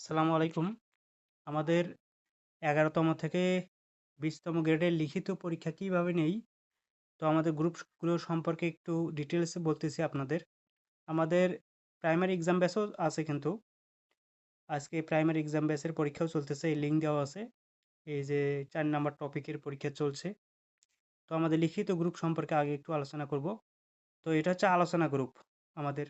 আসসালামু আলাইকুম। আমাদের ১১তম থেকে ২০তম গ্রেডের লিখিত পরীক্ষা কিভাবে নেই, তো আমাদের গ্রুপগুলো সম্পর্কে একটু ডিটেইলসে বলতেছি আপনাদের। আমাদের প্রাইমারি এক্সাম ব্যাচও আছে কিন্তু। আজকে প্রাইমারি এক্সাম ব্যাচের পরীক্ষাও চলতেছে। এই লিঙ্ক দেওয়া আছে। এই যে ৪ নাম্বার টপিকের পরীক্ষা চলছে। তো আমাদের লিখিত গ্রুপ সম্পর্কে আগে একটু আলোচনা করব। তো এটা হচ্ছে আলোচনা গ্রুপ আমাদের।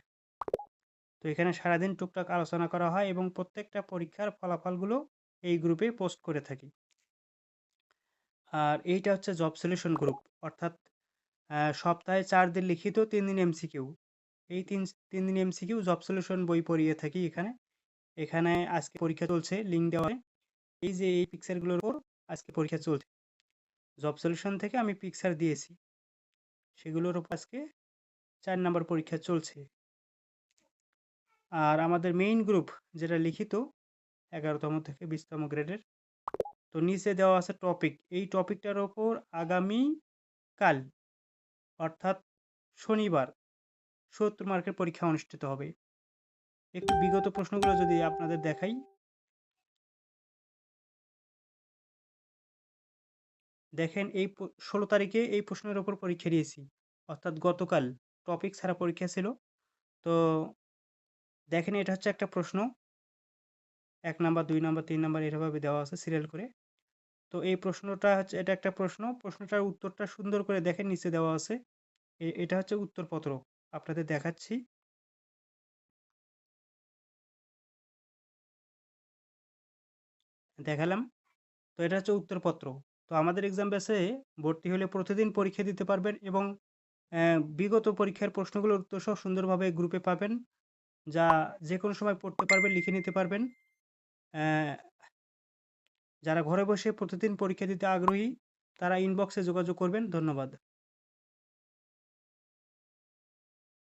তো এখানে সারাদিন টুকটাক আলোচনা করা হয় এবং প্রত্যেকটা পরীক্ষার ফলাফলগুলো এই গ্রুপে পোস্ট করে থাকি। আর এইটা হচ্ছে জব সলিউশন গ্রুপ, অর্থাৎ সপ্তাহে ৪ দিন লিখিত, ৩ দিন এমসিকিউ। এই তিন দিন এমসিকিউ জব সলিউশন বই পড়িয়ে থাকি এখানে। এখানে আজকে পরীক্ষা চলছে, লিঙ্ক দেওয়া হয়। এই যে এই পিকচারগুলোর উপর আজকে পরীক্ষা চলছে। জব সলিউশন থেকে আমি পিকচার দিয়েছি, সেগুলোর উপর আজকে ৪ নাম্বার পরীক্ষা চলছে। আর আমাদের মেইন গ্রুপ যেটা লিখিত ১১তম থেকে ২০তম গ্রেডের, তো নিচে দেওয়া আছে টপিক। এই টপিকটার ওপর আগামী কাল, অর্থাৎ শনিবার ৭০ মার্কের পরীক্ষা অনুষ্ঠিত হবে। একটু বিগত প্রশ্নগুলো যদি আপনাদের দেখাই, দেখেন এই ১৬ তারিখে এই প্রশ্নের ওপর পরীক্ষা দিয়েছি, অর্থাৎ গতকাল টপিক ছাড়া পরীক্ষা ছিল। তো দেখেন এটা হচ্ছে একটা প্রশ্ন, ১ নাম্বার ২ নাম্বার ৩ নাম্বার এভাবে দেওয়া আছে সিরিয়াল করে। তো এই প্রশ্নটা হচ্ছে, এটা একটা প্রশ্ন, প্রশ্নটার উত্তরটা সুন্দর করে দেখেন নিচে দেওয়া আছে। এটা হচ্ছে উত্তরপত্র, আপনাদের দেখাচ্ছি। দেখালাম। তো এটা হচ্ছে উত্তরপত্র। তো আমাদের এক্সাম ব্যাচে ভর্তি হলে প্রতিদিন পরীক্ষা দিতে পারবেন এবং বিগত পরীক্ষার প্রশ্নগুলোর উত্তর সহ সুন্দরভাবে গ্রুপে পাবেন, যা যেকোনো সময় পড়তে পারবেন, লিখে নিতে পারবেন। অ্যা যারা ঘরে বসে প্রতিদিন পরীক্ষা দিতে আগ্রহী, তারা ইনবক্সে যোগাযোগ করবেন। ধন্যবাদ।